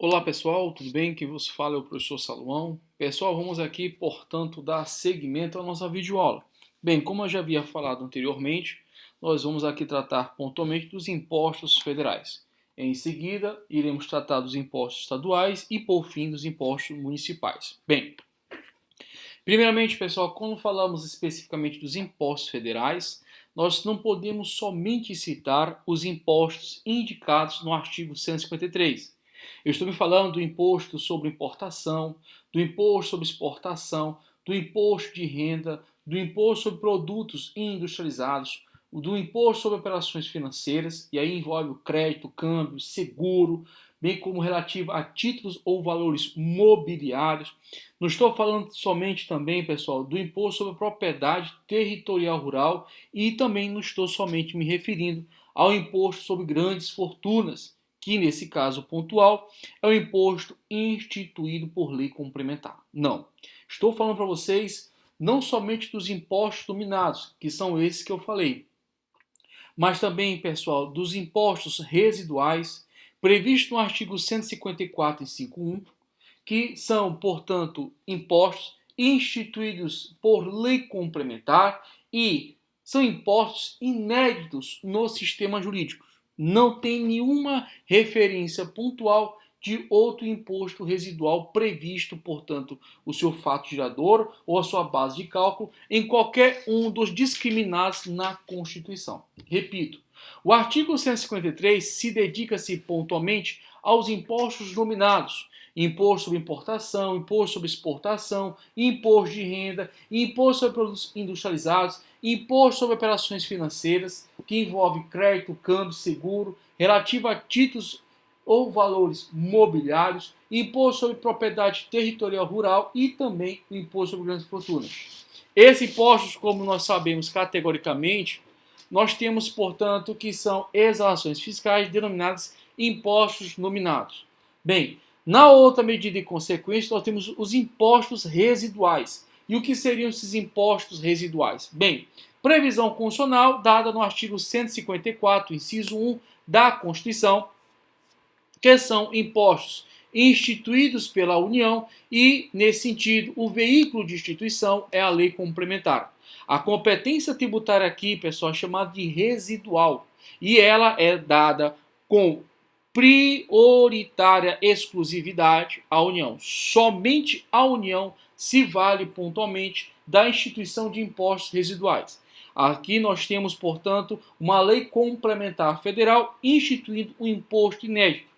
Olá pessoal, tudo bem? Quem vos fala é o professor Salomão. Pessoal, vamos aqui, portanto, dar seguimento à nossa videoaula. Bem, como eu já havia falado anteriormente, nós vamos aqui tratar pontualmente dos impostos federais. Em seguida, iremos tratar dos impostos estaduais e, por fim, dos impostos municipais. Bem, primeiramente, pessoal, quando falamos especificamente dos impostos federais, nós não podemos somente citar os impostos indicados no artigo 153. Eu estou me falando do imposto sobre importação, do imposto sobre exportação, do imposto de renda, do imposto sobre produtos industrializados, do imposto sobre operações financeiras, e aí envolve o crédito, câmbio, seguro, bem como relativo a títulos ou valores mobiliários. Não estou falando somente também, pessoal, do imposto sobre propriedade territorial rural e também não estou somente me referindo ao imposto sobre grandes fortunas, que nesse caso pontual é o imposto instituído por lei complementar. Não. Estou falando para vocês não somente dos impostos dominados, que são esses que eu falei, mas também, pessoal, dos impostos residuais previsto no artigo 154, inciso 1, que são, portanto, impostos instituídos por lei complementar e são impostos inéditos no sistema jurídico. Não tem nenhuma referência pontual de outro imposto residual previsto, portanto, o seu fato gerador ou a sua base de cálculo em qualquer um dos discriminados na Constituição. Repito, o artigo 153 se dedica-se pontualmente aos impostos nominados, imposto sobre importação, imposto sobre exportação, imposto de renda, imposto sobre produtos industrializados, imposto sobre operações financeiras, que envolve crédito, câmbio, seguro, relativo a títulos ou valores mobiliários, imposto sobre propriedade territorial rural e também o imposto sobre grandes fortunas. Esses impostos, como nós sabemos categoricamente, nós temos, portanto, que são exonações fiscais denominadas impostos nominados. Bem, na outra medida e consequência, nós temos os impostos residuais. E o que seriam esses impostos residuais? Bem, previsão constitucional dada no artigo 154, inciso 1 da Constituição, que são impostos instituídos pela União e, nesse sentido, o veículo de instituição é a lei complementar. A competência tributária aqui, pessoal, é chamada de residual e ela é dada com prioritária exclusividade à União. Somente a União se vale pontualmente da instituição de impostos residuais. Aqui nós temos, portanto, uma lei complementar federal instituindo um imposto inédito.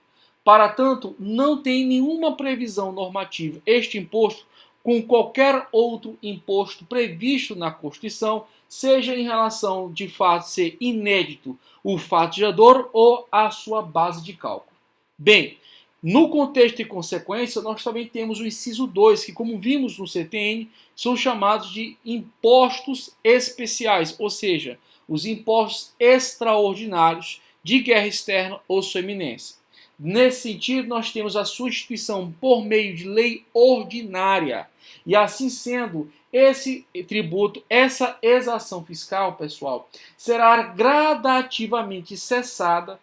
Para tanto, não tem nenhuma previsão normativa este imposto com qualquer outro imposto previsto na Constituição, seja em relação de fato ser inédito o fato gerador ou a sua base de cálculo. Bem, no contexto e consequência, nós também temos o inciso 2, que como vimos no CTN, são chamados de impostos especiais, ou seja, os impostos extraordinários de guerra externa ou sua eminência. Nesse sentido, nós temos a sua instituição por meio de lei ordinária. E assim sendo, esse tributo, essa exação fiscal, pessoal, será gradativamente cessada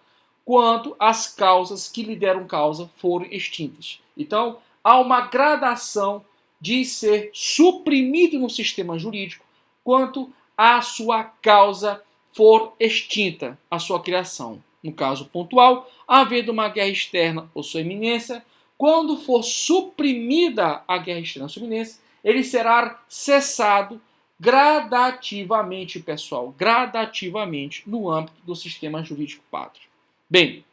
quando as causas que lhe deram causa forem extintas. Então, há uma gradação de ser suprimido no sistema jurídico quanto a sua causa for extinta, a sua criação. No caso pontual, havendo uma guerra externa ou sua eminência, quando for suprimida a guerra externa ou sua eminência, ele será cessado gradativamente, pessoal, gradativamente no âmbito do sistema jurídico pátrio. Bem,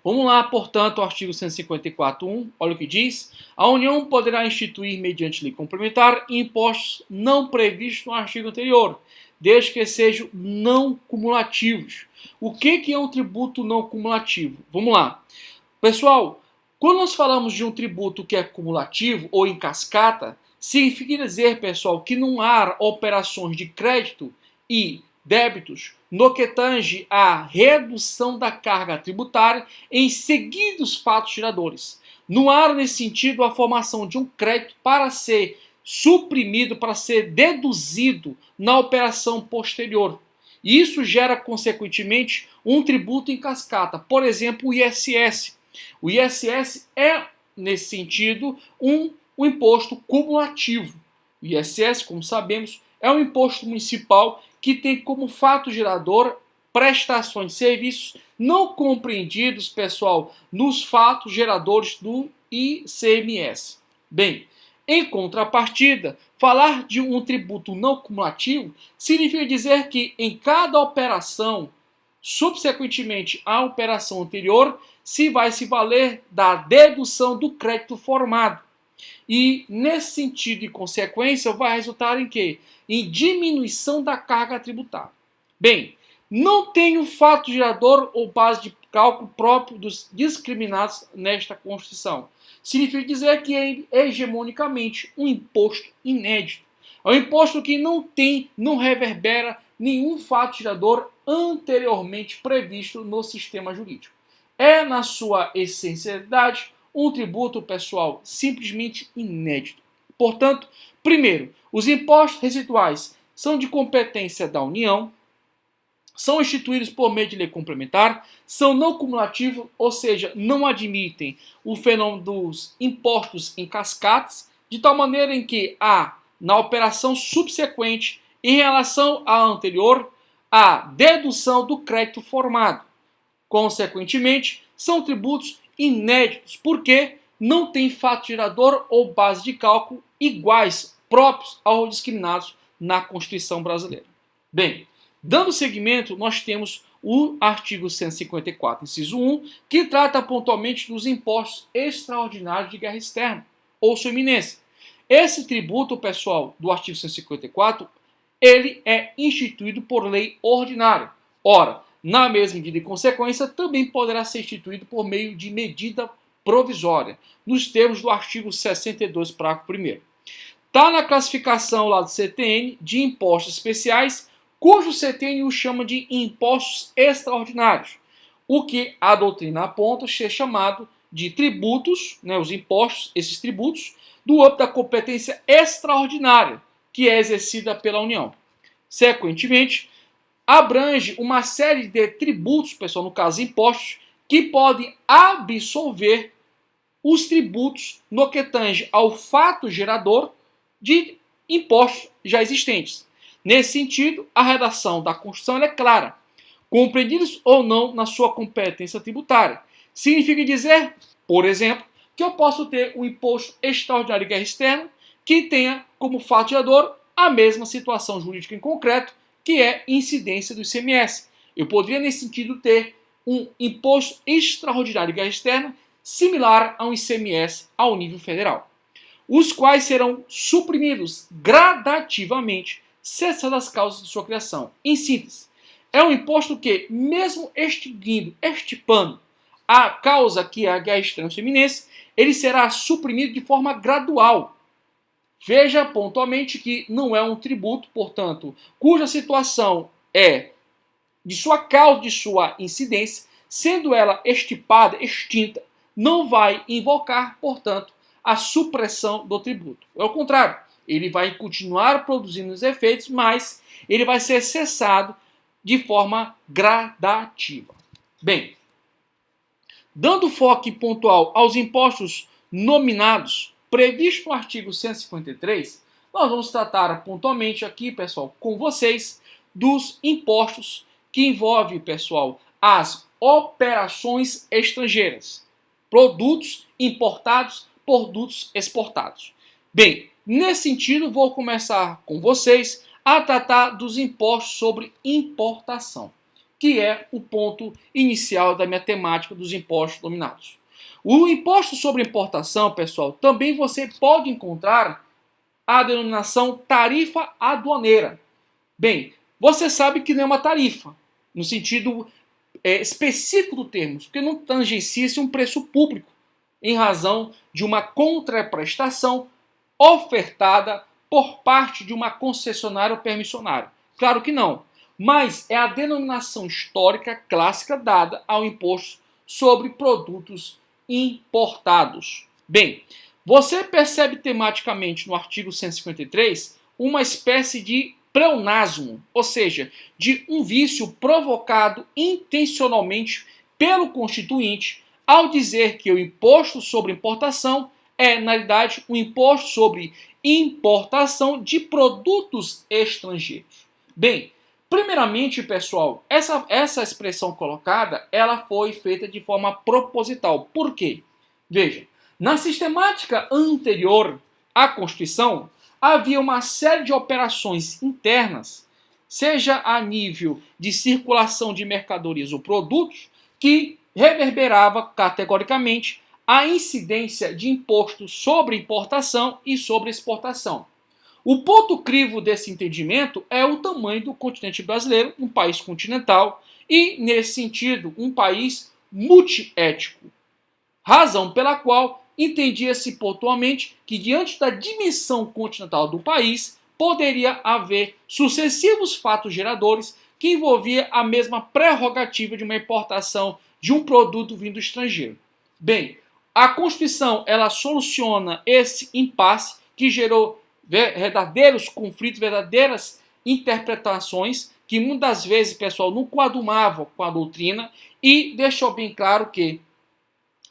vamos lá, portanto, ao artigo 154.1, olha o que diz. A União poderá instituir, mediante lei complementar, impostos não previstos no artigo anterior, desde que sejam não cumulativos. O que é um tributo não cumulativo? Vamos lá. Pessoal, quando nós falamos de um tributo que é cumulativo ou em cascata, significa dizer, pessoal, que não há operações de crédito e débitos no que tange à redução da carga tributária em seguidos fatos geradores. Não há, nesse sentido, a formação de um crédito para ser suprimido, para ser deduzido na operação posterior. Isso gera, consequentemente, um tributo em cascata. Por exemplo, o ISS. O ISS é, nesse sentido, um imposto cumulativo. O ISS, como sabemos, é um imposto municipal que tem como fato gerador prestações de serviços não compreendidos, pessoal, nos fatos geradores do ICMS. Bem, em contrapartida, falar de um tributo não cumulativo significa dizer que em cada operação, subsequentemente à operação anterior, se vai se valer da dedução do crédito formado. E, nesse sentido e consequência, vai resultar em quê? Em diminuição da carga tributária. Bem, não tem um fato gerador ou base de cálculo próprio dos discriminados nesta Constituição. Significa dizer que é hegemonicamente um imposto inédito. É um imposto que não reverbera nenhum fato gerador anteriormente previsto no sistema jurídico. É, na sua essencialidade, um tributo, pessoal, simplesmente inédito. Portanto, primeiro, os impostos residuais são de competência da União, são instituídos por meio de lei complementar, são não cumulativos, ou seja, não admitem o fenômeno dos impostos em cascatas, de tal maneira em que há, na operação subsequente, em relação à anterior, a dedução do crédito formado. Consequentemente, são tributos inéditos, porque não tem fato gerador ou base de cálculo iguais, próprios aos discriminados na Constituição brasileira. Bem, dando seguimento, nós temos o artigo 154, inciso 1, que trata pontualmente dos impostos extraordinários de guerra externa, ou sua eminência. Esse tributo, pessoal, do artigo 154, ele é instituído por lei ordinária. Ora, na mesma medida e consequência, também poderá ser instituído por meio de medida provisória, nos termos do artigo 62, parágrafo 1º. Está na classificação lá do CTN de impostos especiais, cujo CTN o chama de impostos extraordinários, o que a doutrina aponta ser chamado de tributos, os impostos, esses tributos, do âmbito da competência extraordinária, que é exercida pela União. Sequentemente, abrange uma série de tributos, pessoal, no caso impostos, que podem absolver os tributos no que tange ao fato gerador de impostos já existentes. Nesse sentido, a redação da Constituição é clara, compreendidos ou não na sua competência tributária. Significa dizer, por exemplo, que eu posso ter um imposto extraordinário de guerra externa que tenha como fato gerador a mesma situação jurídica em concreto, que é incidência do ICMS. Eu poderia, nesse sentido, ter um imposto extraordinário de guerra externa similar a um ICMS ao nível federal, os quais serão suprimidos gradativamente, cessadas as causas de sua criação. Em síntese, é um imposto que, mesmo extirpando a causa que é a guerra externa iminente, ele será suprimido de forma gradual. Veja pontualmente que não é um tributo, portanto, cuja situação é de sua causa, de sua incidência, sendo ela extirpada, extinta, não vai invocar, portanto, a supressão do tributo. Ao contrário, ele vai continuar produzindo os efeitos, mas ele vai ser cessado de forma gradativa. Bem, dando foco pontual aos impostos nominados, previsto no artigo 153, nós vamos tratar pontualmente aqui, pessoal, com vocês, dos impostos que envolvem, pessoal, as operações estrangeiras, produtos importados, produtos exportados. Bem, nesse sentido, vou começar com vocês a tratar dos impostos sobre importação, que é o ponto inicial da minha temática dos impostos nominados. O imposto sobre importação, pessoal, também você pode encontrar a denominação tarifa aduaneira. Bem, você sabe que não é uma tarifa, no sentido específico do termo, porque não tangencia-se um preço público, em razão de uma contraprestação ofertada por parte de uma concessionária ou permissionária. Claro que não, mas é a denominação histórica clássica dada ao imposto sobre produtos importados. Bem, você percebe tematicamente no artigo 153 uma espécie de pleonasmo, ou seja, de um vício provocado intencionalmente pelo Constituinte ao dizer que o imposto sobre importação é, na realidade, um imposto sobre importação de produtos estrangeiros. Bem, primeiramente, pessoal, essa expressão colocada, ela foi feita de forma proposital. Por quê? Veja, na sistemática anterior à Constituição, havia uma série de operações internas, seja a nível de circulação de mercadorias ou produtos, que reverberava categoricamente a incidência de imposto sobre importação e sobre exportação. O ponto crivo desse entendimento é o tamanho do continente brasileiro, um país continental e, nesse sentido, um país multiétnico. Razão pela qual entendia-se pontualmente que, diante da dimensão continental do país, poderia haver sucessivos fatos geradores que envolvia a mesma prerrogativa de uma importação de um produto vindo do estrangeiro. Bem, a Constituição ela soluciona esse impasse que gerou verdadeiros conflitos, verdadeiras interpretações que muitas vezes, pessoal, não coadunavam com a doutrina e deixou bem claro que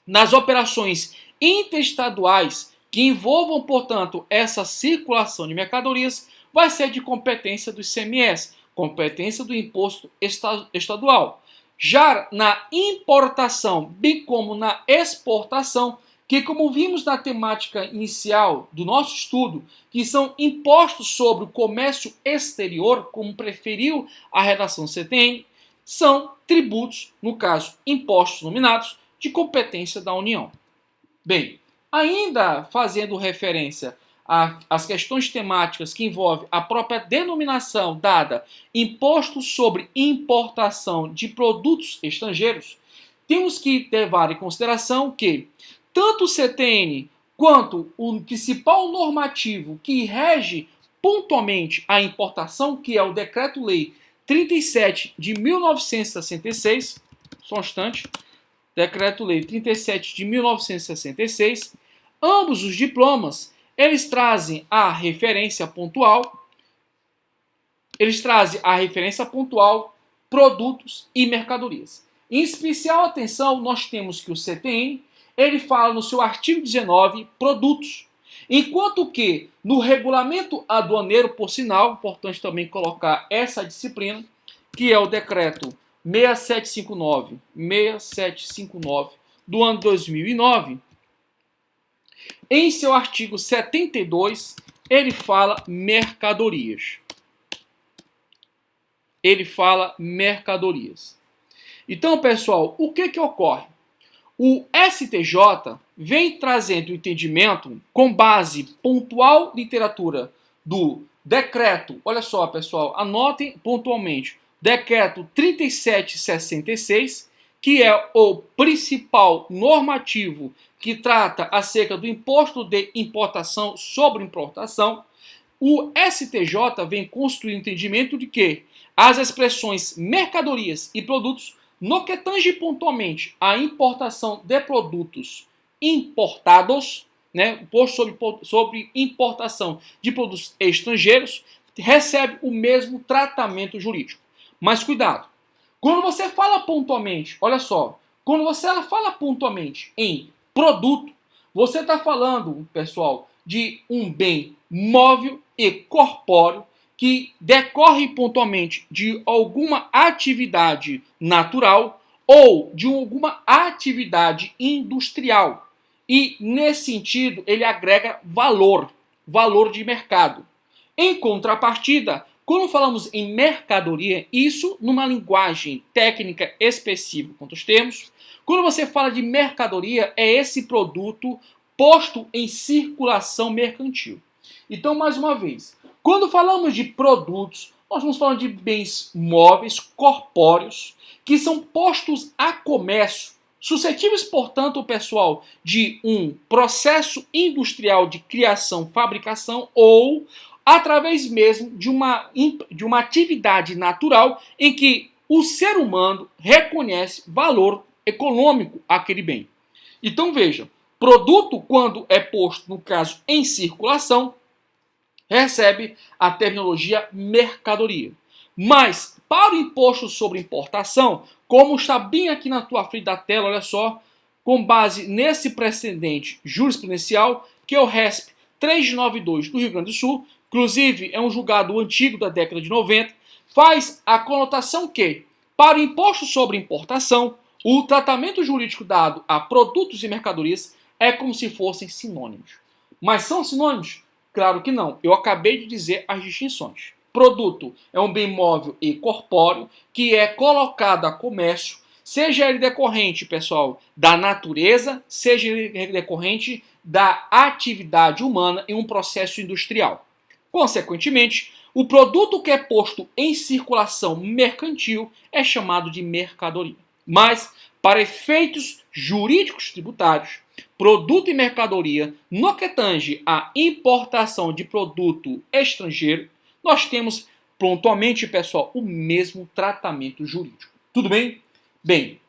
nas operações interestaduais que envolvam, portanto, essa circulação de mercadorias, vai ser de competência do ICMS, competência do imposto estadual. Já na importação, bem como na exportação, que como vimos na temática inicial do nosso estudo, que são impostos sobre o comércio exterior, como preferiu a redação CTN, são tributos, no caso, impostos nominados, de competência da União. Bem, ainda fazendo referência às questões temáticas que envolvem a própria denominação dada imposto sobre importação de produtos estrangeiros, temos que levar em consideração que tanto o CTN quanto o principal normativo que rege pontualmente a importação, que é o Decreto-Lei 37 de 1966, só um instante, Decreto-Lei 37 de 1966, ambos os diplomas, eles trazem a referência pontual, produtos e mercadorias. Em especial atenção, nós temos que o CTN, ele fala no seu artigo 19, produtos. Enquanto que no regulamento aduaneiro, por sinal, importante também colocar essa disciplina, que é o decreto 6759 do ano 2009, em seu artigo 72, ele fala mercadorias. Então, pessoal, o que ocorre? O STJ vem trazendo o entendimento com base pontual literatura do decreto, olha só, pessoal, anotem pontualmente, decreto 3766, que é o principal normativo que trata acerca do imposto de importação sobre importação. O STJ vem construir o entendimento de que as expressões mercadorias e produtos, no que tange pontualmente a importação de produtos importados, né, imposto sobre importação de produtos estrangeiros, recebe o mesmo tratamento jurídico. Mas cuidado, quando você fala pontualmente, olha só, quando você fala pontualmente em produto, você está falando, pessoal, de um bem móvel e corpóreo que decorre pontualmente de alguma atividade natural ou de alguma atividade industrial. E, nesse sentido, ele agrega valor de mercado. Em contrapartida, quando falamos em mercadoria, isso numa linguagem técnica específica quanto os termos, quando você fala de mercadoria, é esse produto posto em circulação mercantil. Então, mais uma vez, quando falamos de produtos, nós estamos falando de bens móveis, corpóreos, que são postos a comércio, suscetíveis, portanto, pessoal, de um processo industrial de criação, fabricação ou através mesmo de uma atividade natural em que o ser humano reconhece valor econômico àquele bem. Então, veja, produto, quando é posto, no caso, em circulação, recebe a terminologia mercadoria. Mas, para o imposto sobre importação, como está bem aqui na tua frente da tela, olha só, com base nesse precedente jurisprudencial, que é o RESP 392 do Rio Grande do Sul, inclusive é um julgado antigo da década de 90, faz a conotação que, para o imposto sobre importação, o tratamento jurídico dado a produtos e mercadorias é como se fossem sinônimos. Mas são sinônimos? Claro que não. Eu acabei de dizer as distinções. Produto é um bem móvel e corpóreo que é colocado a comércio, seja ele decorrente, pessoal, da natureza, seja ele decorrente da atividade humana em um processo industrial. Consequentemente, o produto que é posto em circulação mercantil é chamado de mercadoria. Mas, para efeitos jurídicos tributários, produto e mercadoria, no que tange à importação de produto estrangeiro, nós temos pontualmente, pessoal, o mesmo tratamento jurídico. Tudo bem? Bem,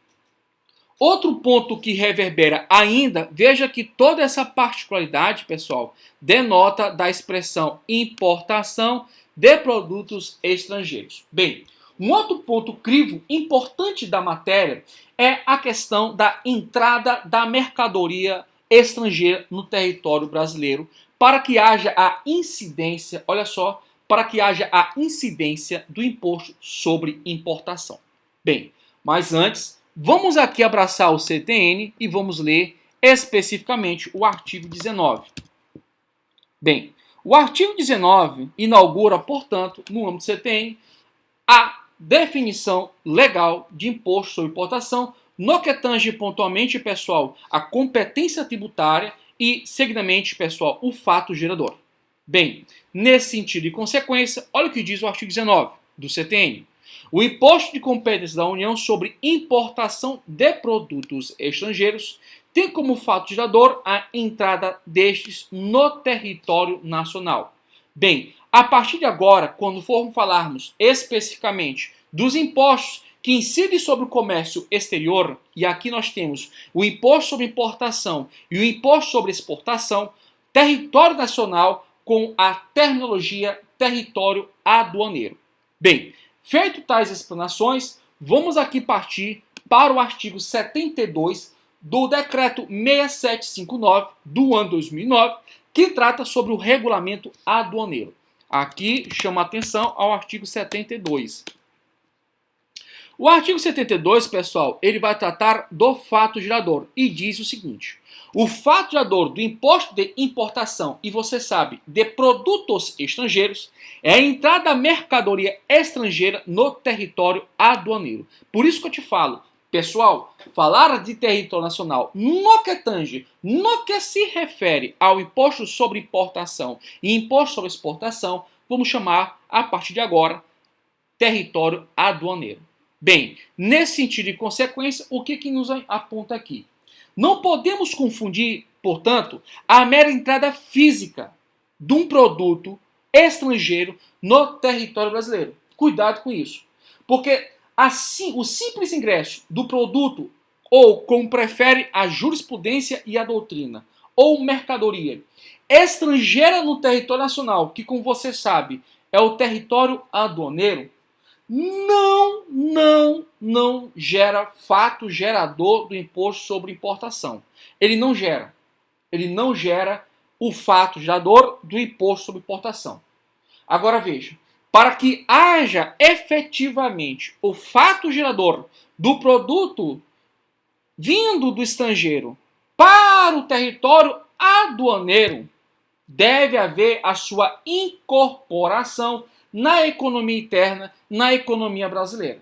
outro ponto que reverbera ainda, veja que toda essa particularidade, pessoal, denota da expressão importação de produtos estrangeiros. Bem, um outro ponto crivo importante da matéria é a questão da entrada da mercadoria estrangeira no território brasileiro para que haja a incidência, olha só, para que haja a incidência do imposto sobre importação. Bem, mas antes, vamos aqui abraçar o CTN e vamos ler especificamente o artigo 19. Bem, o artigo 19 inaugura, portanto, no âmbito do CTN, a definição legal de imposto sobre importação, no que tange pontualmente, pessoal, a competência tributária e, seguidamente, pessoal, o fato gerador. Bem, nesse sentido e consequência, olha o que diz o artigo 19 do CTN. O imposto de competência da União sobre importação de produtos estrangeiros tem como fato gerador a entrada destes no território nacional. Bem, a partir de agora, quando formos falarmos especificamente dos impostos que incidem sobre o comércio exterior, e aqui nós temos o imposto sobre importação e o imposto sobre exportação, território nacional com a terminologia território aduaneiro. Bem, feito tais explanações, vamos aqui partir para o artigo 72 do Decreto 6759 do ano 2009, que trata sobre o regulamento aduaneiro. Aqui chama a atenção ao artigo 72. O artigo 72, pessoal, ele vai tratar do fato gerador e diz o seguinte: o fato gerador do imposto de importação, e você sabe, de produtos estrangeiros, é a entrada da mercadoria estrangeira no território aduaneiro. Por isso que eu te falo, pessoal, falar de território nacional no que tange, no que se refere ao imposto sobre importação e imposto sobre exportação, vamos chamar, a partir de agora, território aduaneiro. Bem, nesse sentido e consequência, o que nos aponta aqui? Não podemos confundir, portanto, a mera entrada física de um produto estrangeiro no território brasileiro. Cuidado com isso. Porque assim, o simples ingresso do produto, ou como prefere a jurisprudência e a doutrina, ou mercadoria estrangeira no território nacional, que como você sabe é o território aduaneiro, não gera fato gerador do imposto sobre importação. Ele não gera o fato gerador do imposto sobre importação. Agora veja, para que haja efetivamente o fato gerador do produto vindo do estrangeiro para o território aduaneiro, deve haver a sua incorporação na economia interna, na economia brasileira.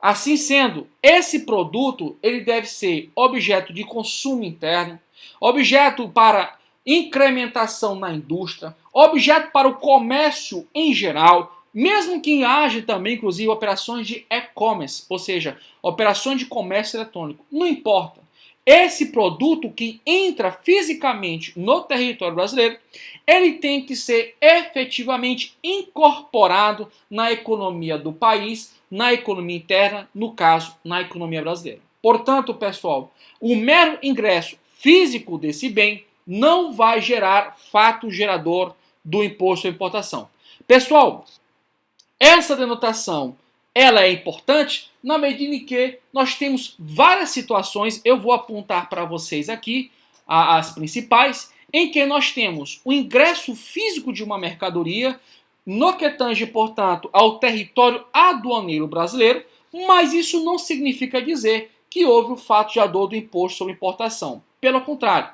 Assim sendo, esse produto ele deve ser objeto de consumo interno, objeto para incrementação na indústria, objeto para o comércio em geral, mesmo que haja também, inclusive, operações de e-commerce, ou seja, operações de comércio eletrônico. Não importa. Esse produto que entra fisicamente no território brasileiro, ele tem que ser efetivamente incorporado na economia do país, na economia interna, no caso, na economia brasileira. Portanto, pessoal, o mero ingresso físico desse bem não vai gerar fato gerador do imposto à importação. Pessoal, essa denotação Ela é importante na medida em que nós temos várias situações, eu vou apontar para vocês aqui as principais, em que nós temos o ingresso físico de uma mercadoria, no que tange, portanto, ao território aduaneiro brasileiro, mas isso não significa dizer que houve o fato de ador do imposto sobre importação. Pelo contrário,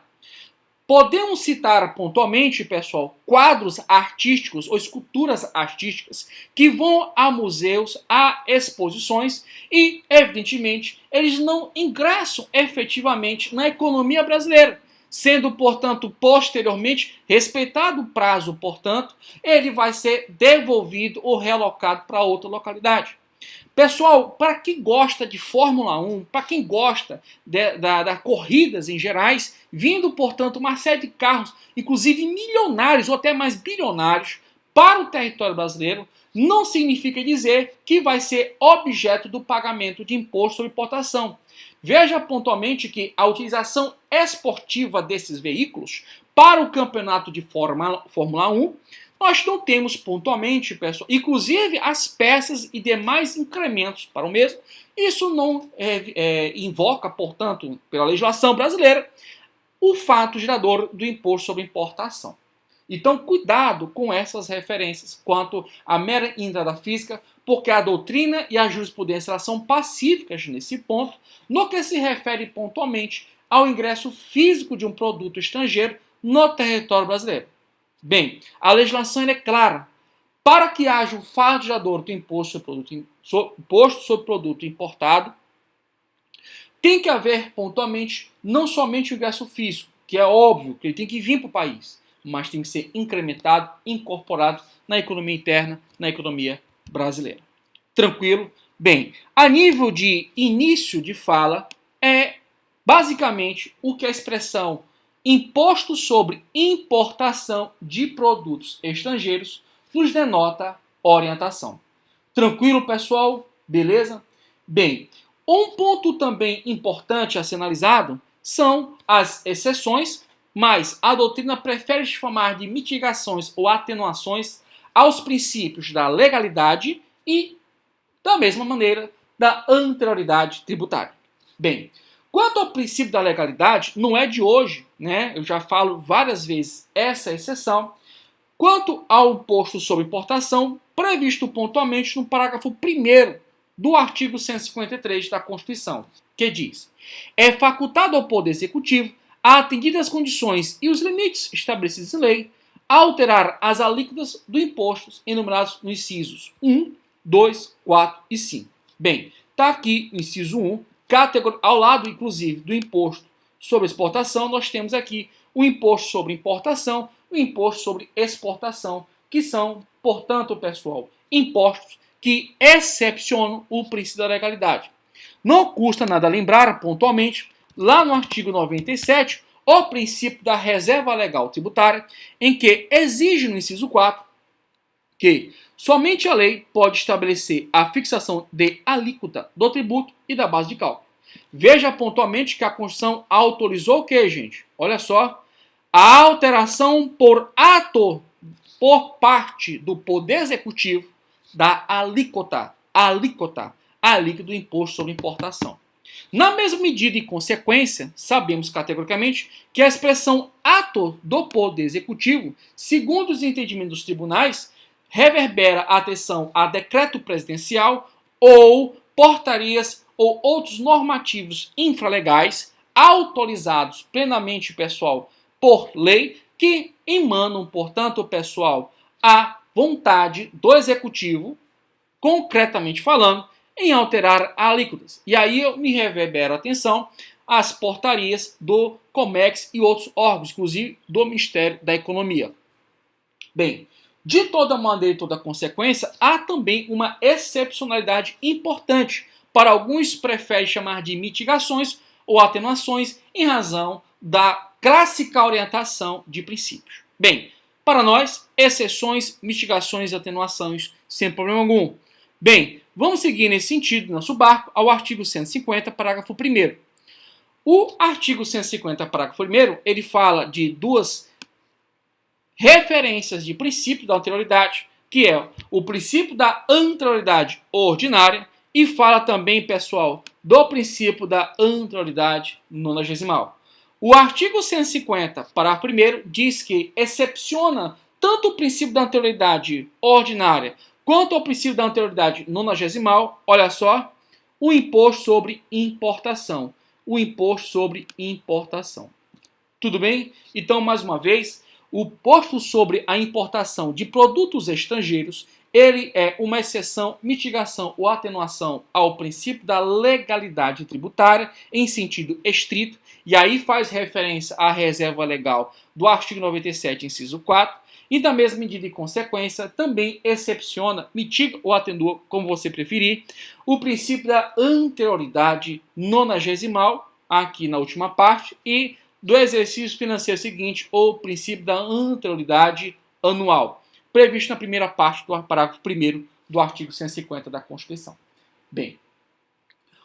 podemos citar pontualmente, pessoal, quadros artísticos ou esculturas artísticas que vão a museus, a exposições e, evidentemente, eles não ingressam efetivamente na economia brasileira. Sendo, portanto, posteriormente, respeitado o prazo, portanto, ele vai ser devolvido ou realocado para outra localidade. Pessoal, para quem gosta de Fórmula 1, para quem gosta da corridas em gerais, vindo, portanto, uma série de carros, inclusive milionários ou até mais bilionários, para o território brasileiro, não significa dizer que vai ser objeto do pagamento de imposto sobre importação. Veja pontualmente que a utilização esportiva desses veículos para o campeonato de Fórmula 1, nós não temos pontualmente, pessoal, inclusive as peças e demais incrementos para o mesmo. Isso não invoca, portanto, pela legislação brasileira, o fato gerador do imposto sobre importação. Então, cuidado com essas referências quanto à mera entrada física, porque a doutrina e a jurisprudência elas são pacíficas nesse ponto, no que se refere pontualmente ao ingresso físico de um produto estrangeiro no território brasileiro. Bem, a legislação é clara. Para que haja o fato gerador do imposto sobre produto importado, tem que haver pontualmente não somente o ingresso físico, que é óbvio que ele tem que vir para o país, mas tem que ser incrementado, incorporado na economia interna, na economia brasileira. Tranquilo? Bem, a nível de início de fala, é basicamente o que a expressão imposto sobre importação de produtos estrangeiros nos denota orientação. Tranquilo, pessoal? Beleza? Bem, um ponto também importante a ser analisado são as exceções, mas a doutrina prefere chamar de mitigações ou atenuações aos princípios da legalidade e, da mesma maneira, da anterioridade tributária. Bem, quanto ao princípio da legalidade, não é de hoje, né? Eu já falo várias vezes essa exceção. Quanto ao imposto sobre importação, previsto pontualmente no parágrafo 1º do artigo 153 da Constituição, que diz: é facultado ao Poder Executivo, atendidas as condições e os limites estabelecidos em lei, alterar as alíquotas do imposto enumerados nos incisos 1, 2, 4 e 5. Bem, está aqui o inciso 1, ao lado, inclusive, do imposto sobre exportação, nós temos aqui o imposto sobre importação, o imposto sobre exportação, que são, portanto, pessoal, impostos que excepcionam o princípio da legalidade. Não custa nada lembrar, pontualmente, lá no artigo 97, o princípio da reserva legal tributária, em que exige no inciso 4 que somente a lei pode estabelecer a fixação de alíquota do tributo e da base de cálculo. Veja pontualmente que a Constituição autorizou o que, gente? Olha só, a alteração por ato por parte do Poder Executivo da alíquota do imposto sobre importação. Na mesma medida e consequência, sabemos categoricamente que a expressão ato do Poder Executivo, segundo os entendimentos dos tribunais, reverbera a atenção a decreto presidencial ou portarias ou outros normativos infralegais autorizados plenamente, pessoal, por lei, que emanam, portanto, pessoal, a vontade do executivo, concretamente falando, em alterar alíquotas. E aí eu me reverbero a atenção às portarias do COMEX e outros órgãos, inclusive do Ministério da Economia. Bem, de toda maneira e toda consequência, há também uma excepcionalidade importante. Para alguns preferem chamar de mitigações ou atenuações em razão da clássica orientação de princípios. Bem, para nós, exceções, mitigações e atenuações sem problema algum. Bem, vamos seguir nesse sentido, nosso barco, ao artigo 150, parágrafo 1º. O artigo 150, parágrafo 1º, ele fala de duas referências de princípio da anterioridade, que é o princípio da anterioridade ordinária, e fala também, pessoal, do princípio da anterioridade nonagesimal. O artigo 150, parágrafo 1º, diz que excepciona tanto o princípio da anterioridade ordinária quanto ao princípio da anterioridade nonagesimal, olha só, o imposto sobre importação. O imposto sobre importação. Tudo bem? Então, mais uma vez, o imposto sobre a importação de produtos estrangeiros, ele é uma exceção, mitigação ou atenuação ao princípio da legalidade tributária em sentido estrito, e aí faz referência à reserva legal do artigo 97, inciso 4, e da mesma medida e consequência também excepciona, mitiga ou atenua, como você preferir, o princípio da anterioridade nonagesimal, aqui na última parte, e do exercício financeiro seguinte, ou princípio da anterioridade anual, previsto na primeira parte do parágrafo 1º do artigo 150 da Constituição. Bem,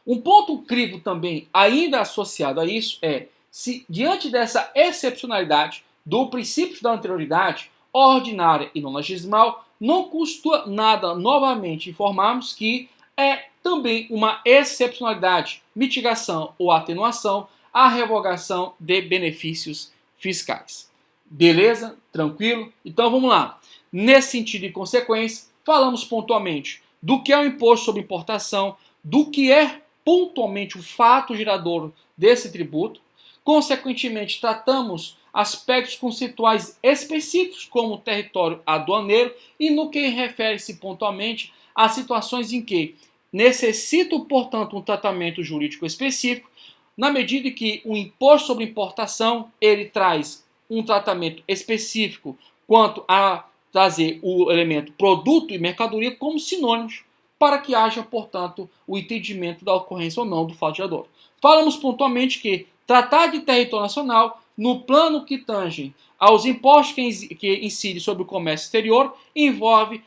um ponto crivo também, ainda associado a isso, é se, diante dessa excepcionalidade do princípio da anterioridade ordinária e nonagesimal, não custa nada novamente informarmos que é também uma excepcionalidade, mitigação ou atenuação a revogação de benefícios fiscais. Beleza? Tranquilo? Então vamos lá. Nesse sentido e consequência, falamos pontualmente do que é o imposto sobre importação, do que é pontualmente o fato gerador desse tributo. Consequentemente, tratamos aspectos conceituais específicos como o território aduaneiro e no que refere-se pontualmente a situações em que necessita, portanto, um tratamento jurídico específico, na medida em que o imposto sobre importação ele traz um tratamento específico quanto a trazer o elemento produto e mercadoria como sinônimos para que haja, portanto, o entendimento da ocorrência ou não do fato gerador. Falamos pontualmente que tratar de território nacional, no plano que tange aos impostos que incidem sobre o comércio exterior, envolve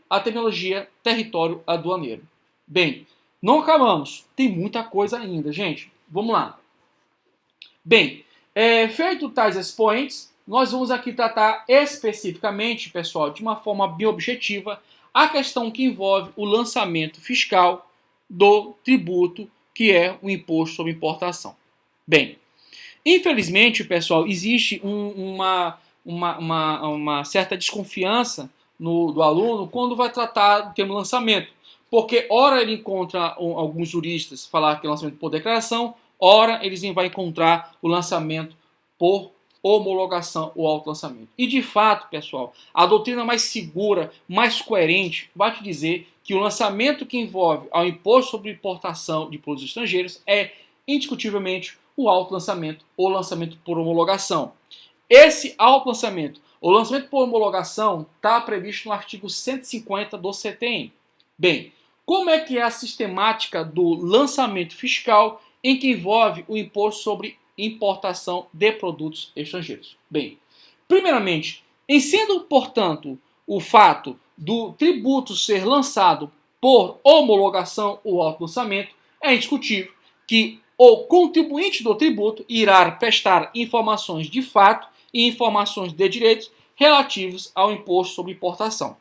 a terminologia território aduaneiro. Bem, não acabamos. Tem muita coisa ainda, gente. Vamos lá. Bem, feito tais expoentes, nós vamos aqui tratar especificamente, pessoal, de uma forma bem objetiva, a questão que envolve o lançamento fiscal do tributo, que é o imposto sobre importação. Bem, infelizmente, pessoal, existe uma certa desconfiança do aluno quando vai tratar do termo lançamento. Porque, ora, ele encontra alguns juristas falar que é lançamento por declaração, ora, eles vão encontrar o lançamento por homologação ou autolançamento. E, de fato, pessoal, a doutrina mais segura, mais coerente, vai te dizer que o lançamento que envolve ao imposto sobre importação de produtos estrangeiros é, indiscutivelmente, o autolançamento ou lançamento por homologação. Esse autolançamento ou lançamento por homologação está previsto no artigo 150 do CTN. Bem, como é que é a sistemática do lançamento fiscal em que envolve o imposto sobre importação de produtos estrangeiros? Bem, primeiramente, em sendo, portanto, o fato do tributo ser lançado por homologação ou autolançamento, é indiscutível que o contribuinte do tributo irá prestar informações de fato e informações de direitos relativos ao imposto sobre importação.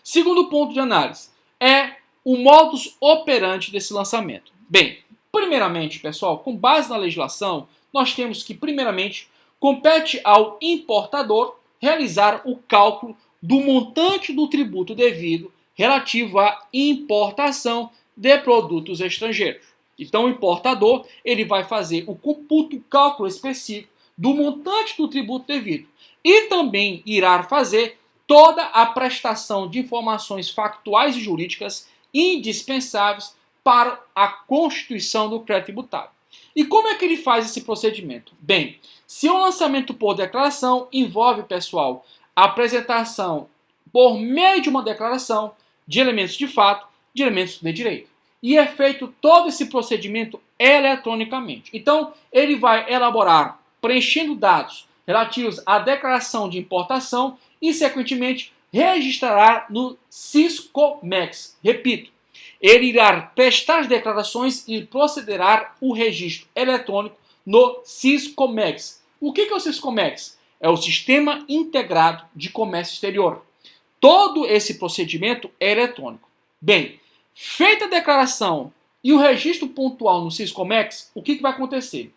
Segundo ponto de análise é o modus operandi desse lançamento. Bem, primeiramente, pessoal, com base na legislação, nós temos que, primeiramente, compete ao importador realizar o cálculo do montante do tributo devido relativo à importação de produtos estrangeiros. Então, o importador ele vai fazer o computo, o cálculo específico do montante do tributo devido e também irá fazer toda a prestação de informações factuais e jurídicas indispensáveis para a constituição do crédito tributário. E como é que ele faz esse procedimento? Bem, se o lançamento por declaração envolve, pessoal, a apresentação por meio de uma declaração de elementos de fato, de elementos de direito. E é feito todo esse procedimento eletronicamente. Então, ele vai elaborar, preenchendo dados relativos à declaração de importação e, sequentemente, registrará no Siscomex. Repito, ele irá prestar as declarações e procederá o registro eletrônico no Siscomex. O que é o Siscomex? É o Sistema Integrado de Comércio Exterior. todo esse procedimento é eletrônico. Bem, feita a declaração e o registro pontual no Siscomex, o que vai acontecer?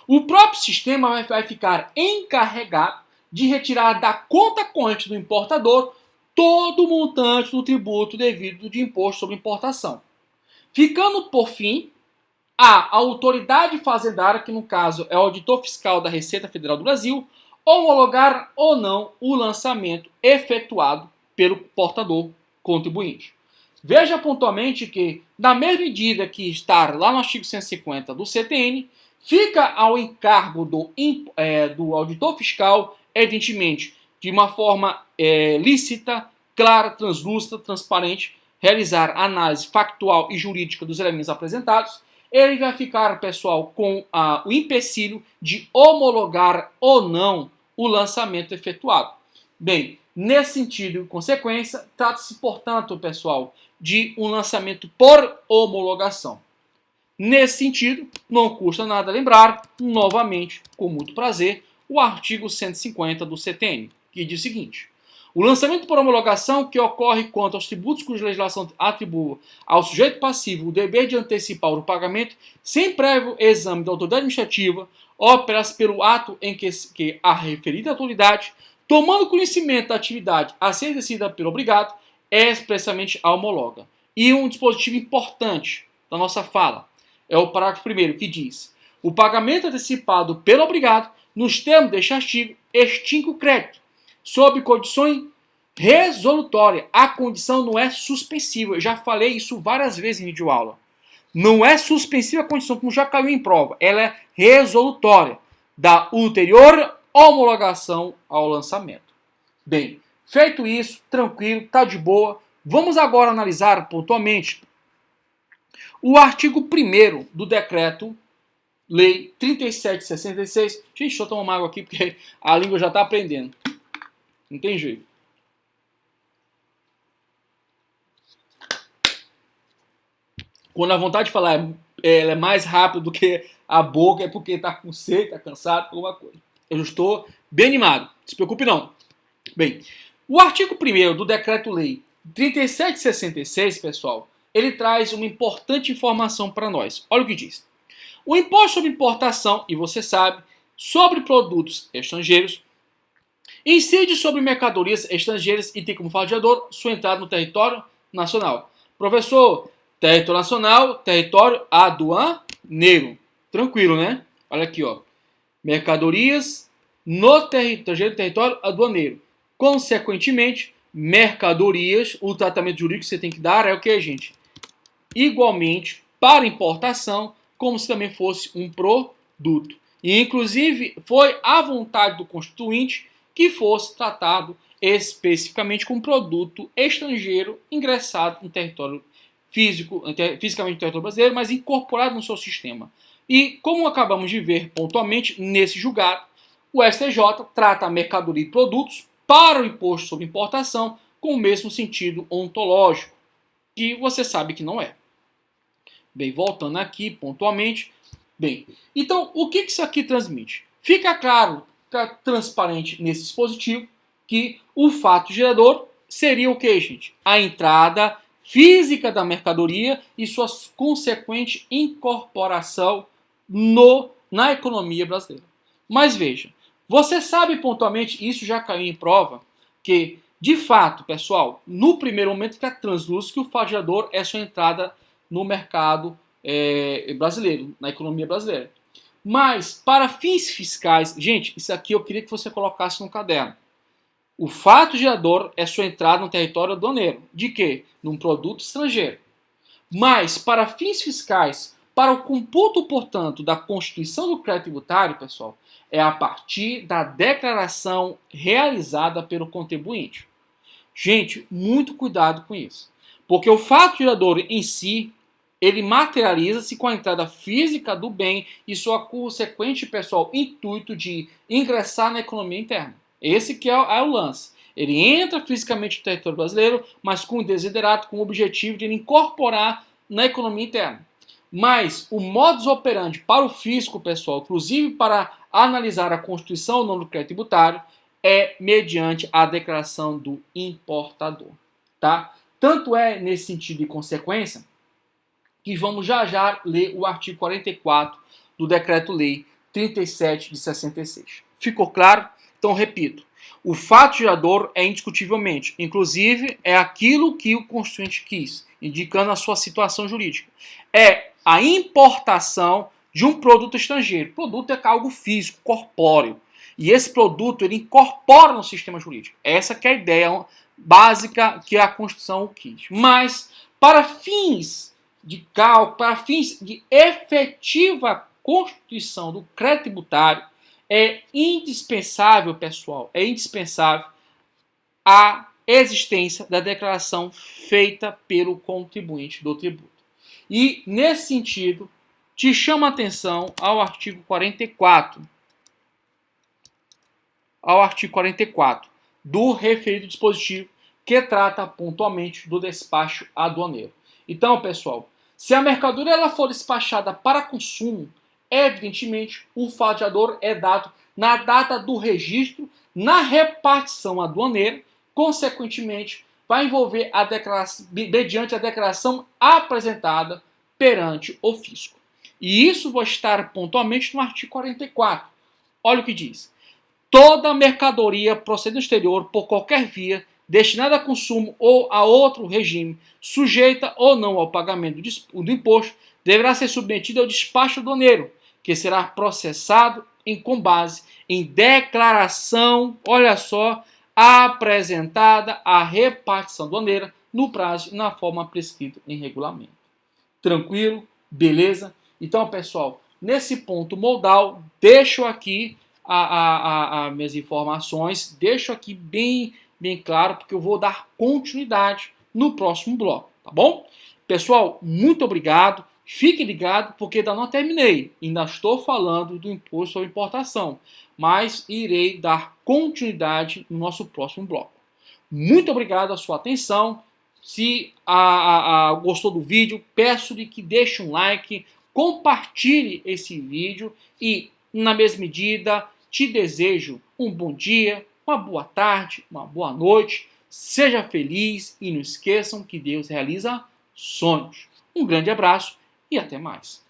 O próprio sistema vai ficar encarregado de retirar da conta corrente do importador todo o montante do tributo devido de imposto sobre importação. Ficando, por fim, a autoridade fazendária, que no caso é o auditor fiscal da Receita Federal do Brasil, homologar ou não o lançamento efetuado pelo portador contribuinte. Veja pontualmente que, na mesma medida que está lá no artigo 150 do CTN, fica ao encargo do auditor fiscal, evidentemente, de uma forma lícita, clara, translúcida, transparente, realizar análise factual e jurídica dos elementos apresentados. Ele vai ficar, pessoal, com o empecilho de homologar ou não o lançamento efetuado. Bem, nesse sentido e consequência, trata-se, portanto, pessoal, de um lançamento por homologação. Nesse sentido, não custa nada lembrar, novamente, com muito prazer, o artigo 150 do CTN, que diz o seguinte: o lançamento por homologação que ocorre quanto aos tributos cuja legislação atribua ao sujeito passivo o dever de antecipar o pagamento sem prévio exame da autoridade administrativa, opera-se pelo ato em que a referida autoridade, tomando conhecimento da atividade a ser exercida pelo obrigado, é expressamente a homologa. E um dispositivo importante da nossa fala é o parágrafo 1º, que diz: o pagamento antecipado pelo obrigado, nos termos deste artigo, extingue o crédito, sob condições resolutórias. A condição não é suspensiva. Eu já falei isso várias vezes em videoaula. Não é suspensiva a condição, como já caiu em prova. Ela é resolutória da ulterior homologação ao lançamento. Bem, feito isso, tranquilo, tá de boa. Vamos agora analisar pontualmente o artigo 1º do Decreto-Lei 3766. Gente, deixa eu tomar uma água aqui, porque a língua já está aprendendo. Não tem jeito. Quando a vontade de falar ela é mais rápido do que a boca, é porque está com sede, está cansado, alguma coisa. Eu estou bem animado, não se preocupe não. Bem, o artigo 1º do Decreto-Lei 3766, pessoal, ele traz uma importante informação para nós. Olha o que diz. O imposto sobre importação, e você sabe, sobre produtos estrangeiros, incide sobre mercadorias estrangeiras e tem como fardador sua entrada no território nacional. Professor, território nacional, território aduaneiro. Tranquilo, né? Olha aqui, ó. Mercadorias no território aduaneiro. Consequentemente, mercadorias, o tratamento jurídico que você tem que dar é o que, gente? Igualmente, para importação, como se também fosse um produto. E, inclusive, foi à vontade do Constituinte que fosse tratado especificamente como produto estrangeiro ingressado no território fisicamente no território brasileiro, mas incorporado no seu sistema. E, como acabamos de ver pontualmente nesse julgado, o STJ trata a mercadoria e produtos para o imposto sobre importação com o mesmo sentido ontológico, que você sabe que não é. Bem, voltando aqui pontualmente. Bem, então o que isso aqui transmite? Fica claro, fica transparente nesse dispositivo que o fato gerador seria o que, gente? A entrada física da mercadoria e sua consequente incorporação na economia brasileira. Mas veja, você sabe pontualmente, isso já caiu em prova, que de fato, pessoal, no primeiro momento fica translúcido que o fato gerador é sua entrada no mercado brasileiro, na economia brasileira. Mas, para fins fiscais, gente, isso aqui eu queria que você colocasse no caderno. O fato gerador é sua entrada no território aduaneiro. De quê? Num produto estrangeiro. Mas, para fins fiscais, para o computo, portanto, da constituição do crédito tributário, pessoal, é a partir da declaração realizada pelo contribuinte. Gente, muito cuidado com isso. Porque o fato gerador em si, ele materializa-se com a entrada física do bem e sua consequente, pessoal, intuito de ingressar na economia interna. Esse que é o lance. Ele entra fisicamente no território brasileiro, mas com o desiderato, com o objetivo de ele incorporar na economia interna. Mas o modus operandi para o fisco, pessoal, inclusive para analisar a constituição ou não do crédito tributário, é mediante a declaração do importador, tá? Tanto é nesse sentido e consequência que vamos já ler o artigo 44 do Decreto-Lei 37 de 66. Ficou claro? Então, repito, o fato gerador é indiscutivelmente, inclusive, é aquilo que o constituinte quis, indicando a sua situação jurídica. É a importação de um produto estrangeiro. O produto é algo físico, corpóreo. E esse produto, ele incorpora no sistema jurídico. Essa que é a ideia básica que a Constituição quis. Mas, para fins de cálculo, para fins de efetiva constituição do crédito tributário, é indispensável, pessoal, é indispensável a existência da declaração feita pelo contribuinte do tributo. E, nesse sentido, te chamo a atenção ao artigo 44. Ao artigo 44 do referido dispositivo, que trata pontualmente do despacho aduaneiro. Então, pessoal, se a mercadoria ela for despachada para consumo, evidentemente o fato gerador é dado na data do registro, na repartição aduaneira, consequentemente vai envolver a declaração, mediante a declaração apresentada perante o fisco. E isso vai estar pontualmente no artigo 44. Olha o que diz. Toda mercadoria procedente do exterior por qualquer via, destinada a consumo ou a outro regime, sujeita ou não ao pagamento do imposto, deverá ser submetida ao despacho aduaneiro, que será processado com base em declaração, olha só, apresentada à repartição aduaneira no prazo e na forma prescrita em regulamento. Tranquilo? Beleza? Então, pessoal, nesse ponto modal, deixo aqui as minhas informações, deixo aqui bem claro, porque eu vou dar continuidade no próximo bloco, tá bom? Pessoal, muito obrigado. Fique ligado, porque ainda não terminei. Ainda estou falando do imposto sobre importação, mas irei dar continuidade no nosso próximo bloco. Muito obrigado a sua atenção. Se gostou do vídeo, peço-lhe que deixe um like, compartilhe esse vídeo e, na mesma medida, te desejo um bom dia, uma boa tarde, uma boa noite. Seja feliz e não esqueçam que Deus realiza sonhos. Um grande abraço e até mais.